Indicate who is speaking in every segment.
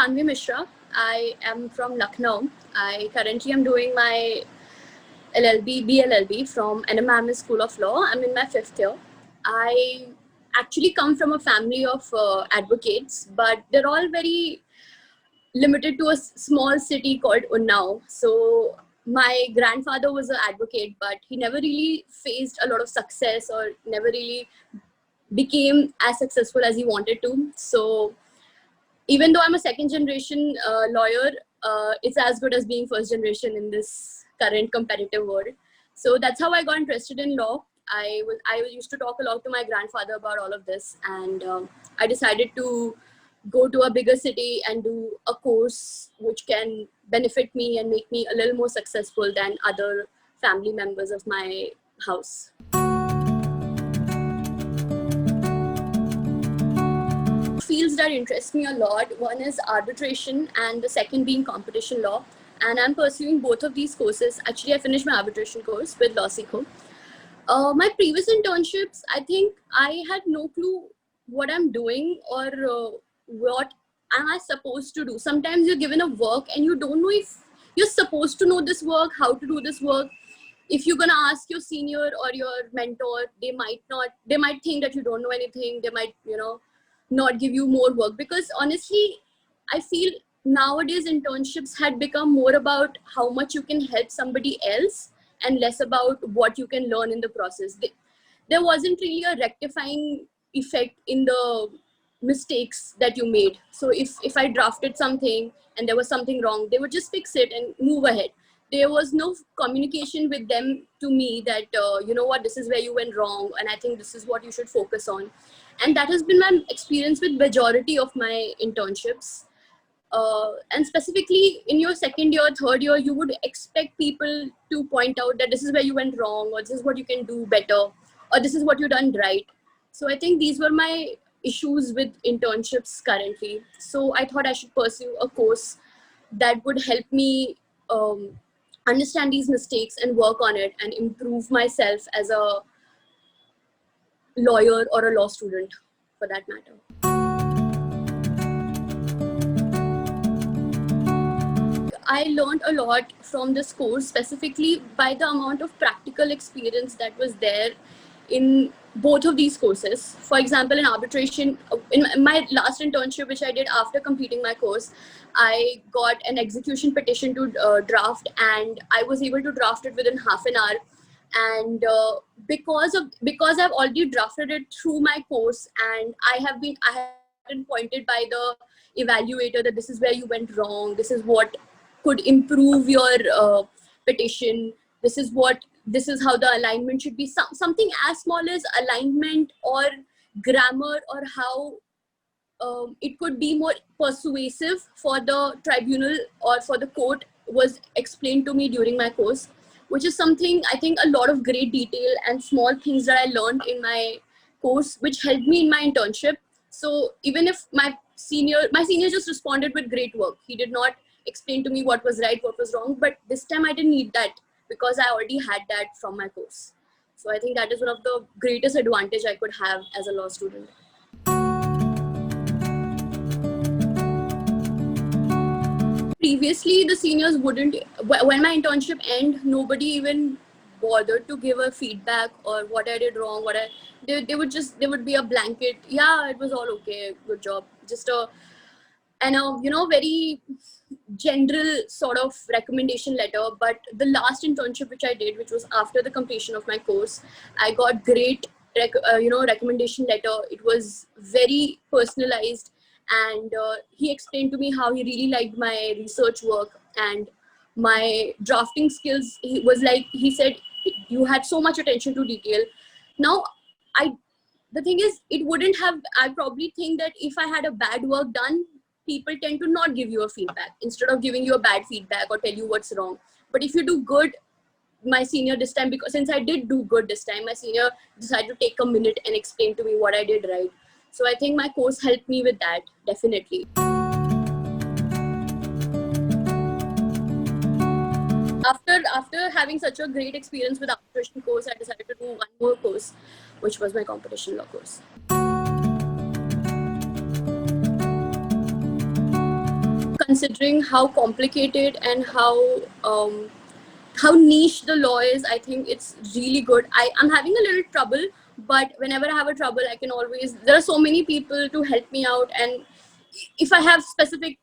Speaker 1: Janvi Mishra. I am from Lucknow. I currently am doing my LLB, BLLB from NMIMS School of Law. I'm in my 5th year. I actually come from a family of advocates, but they're all very limited to a small city called Unnao. So my grandfather was an advocate, but he never really faced a lot of success or never really became as successful as he wanted to. So even though I'm a second generation lawyer, it's as good as being first generation in this current competitive world. So that's how I got interested in law. I used to talk a lot to my grandfather about all of this, and I decided to go to a bigger city and do a course which can benefit me and make me a little more successful than other family members of my house. Fields that interest me a lot. One is arbitration and the second being competition law. And I'm pursuing both of these courses. Actually, I finished my arbitration course with LawSikho. My previous internships, I think I had no clue what I'm doing or what am I supposed to do. Sometimes you're given a work and you don't know if you're supposed to know this work, how to do this work. If you're gonna ask your senior or your mentor, they might think that you don't know anything. They might, not give you more work, because honestly, I feel nowadays internships had become more about how much you can help somebody else and less about what you can learn in the process. There wasn't really a rectifying effect in the mistakes that you made. So if I drafted something and there was something wrong, they would just fix it and move ahead. There was no communication with them to me that, you know what, this is where you went wrong, and I think this is what you should focus on. And that has been my experience with majority of my internships. And specifically in your second year, third year, you would expect people to point out that this is where you went wrong, or this is what you can do better, or this is what you done right. So I think these were my issues with internships currently. So I thought I should pursue a course that would help me understand these mistakes and work on it and improve myself as a lawyer or a law student, for that matter. I learned a lot from this course, specifically by the amount of practical experience that was there in both of these courses. For example, in arbitration, in my last internship, which I did after completing my course, I got an execution petition to draft, and I was able to draft it within half an hour. And because I've already drafted it through my course, and I have been pointed by the evaluator that this is where you went wrong, this is what could improve your petition, this is how the alignment should be. Something as small as alignment or grammar, or how it could be more persuasive for the tribunal or for the court, was explained to me during my course, which is something I think a lot of great detail and small things that I learned in my course, which helped me in my internship. So even if my senior just responded with great work, he did not explain to me what was right, what was wrong, but this time I didn't need that because I already had that from my course. So I think that is one of the greatest advantage I could have as a law student. Previously, the seniors wouldn't, when my internship ended, nobody even bothered to give a feedback or what I did wrong, they would be a blanket, yeah, it was all okay, good job, just a very general sort of recommendation letter. But the last internship which I did, which was after the completion of my course, I got great recommendation letter. It was very personalized, and he explained to me how he really liked my research work and my drafting skills. He said, you had so much attention to detail. Now the thing is, I probably think that if I had a bad work done, people tend to not give you a feedback instead of giving you a bad feedback or tell you what's wrong. But if you do good, my senior this time, because since I did do good this time, my senior decided to take a minute and explain to me what I did right. So I think my course helped me with that, definitely. After having such a great experience with the arbitration course, I decided to do one more course, which was my competition law course. considering how complicated and how niche the law is, I think it's really good. I'm having a little trouble, but whenever I have a trouble, I can always, there are so many people to help me out. And if I have specific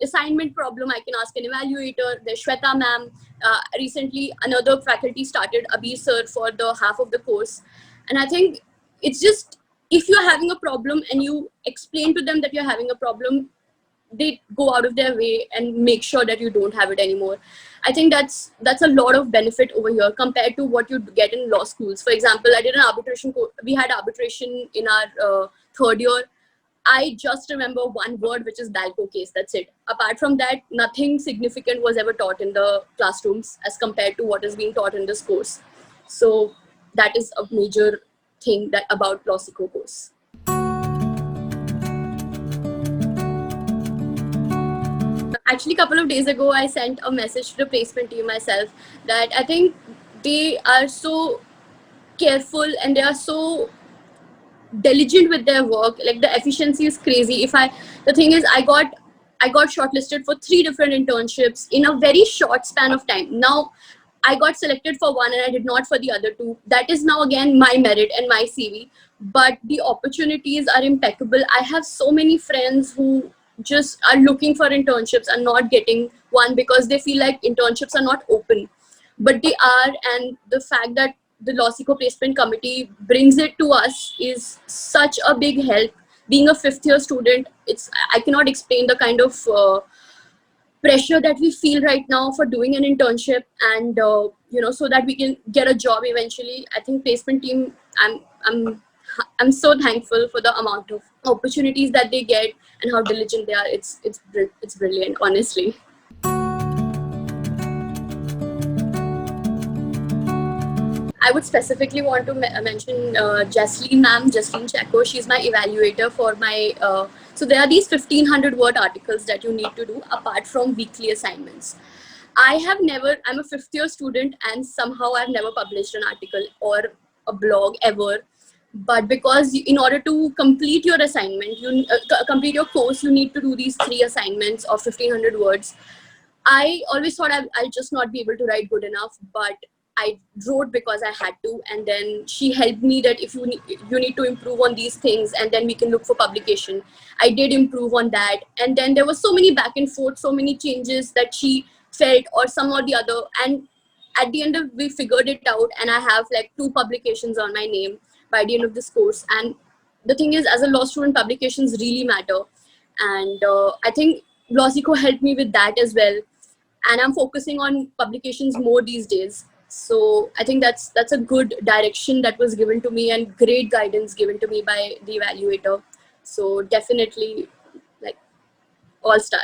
Speaker 1: assignment problem, I can ask an evaluator. There's Shweta ma'am. Recently, another faculty started, Abhi sir, for the half of the course. And I think it's just, if you're having a problem and you explain to them that you're having a problem, they go out of their way and make sure that you don't have it anymore. I think that's a lot of benefit over here compared to what you get in law schools. For example, I did an arbitration we had arbitration in our third year. I just remember one word, which is Balco case. That's it. Apart from that, nothing significant was ever taught in the classrooms as compared to what is being taught in this course. So that is a major thing that about LawSikho course. Actually, a couple of days ago, I sent a message to the placement team myself that I think they are so careful and they are so diligent with their work. Like, the efficiency is crazy. The thing is, I got shortlisted for 3 different internships in a very short span of time. Now I got selected for one and I did not for the other 2. That is now again my merit and my CV, but the opportunities are impeccable. I have so many friends who just are looking for internships and not getting one because they feel like internships are not open, but they are. And the fact that the LawSikho placement committee brings it to us is such a big help. Being a 5th year student, I cannot explain the kind of pressure that we feel right now for doing an internship, and so that we can get a job eventually. I think placement team, I'm so thankful for the amount of opportunities that they get and how diligent they are. It's brilliant, honestly. I would specifically want to mention Jasleen ma'am, Jasleen Chacko. She's my evaluator for my, so there are these 1500 word articles that you need to do apart from weekly assignments. I'm a 5th year student and somehow I've never published an article or a blog ever. But because in order to complete your assignment, complete your course, you need to do these 3 assignments of 1500 words. I always thought I'll just not be able to write good enough, but I wrote because I had to. And then she helped me that if you need to improve on these things, and then we can look for publication. I did improve on that. And then there was so many back and forth, so many changes that she felt or some or the other. And at the end we figured it out, and I have like 2 publications on my name by the end of this course. And the thing is, as a law student, publications really matter. And I think LawSikho helped me with that as well. And I'm focusing on publications more these days. So I think that's a good direction that was given to me, and great guidance given to me by the evaluator. So definitely, like, all star.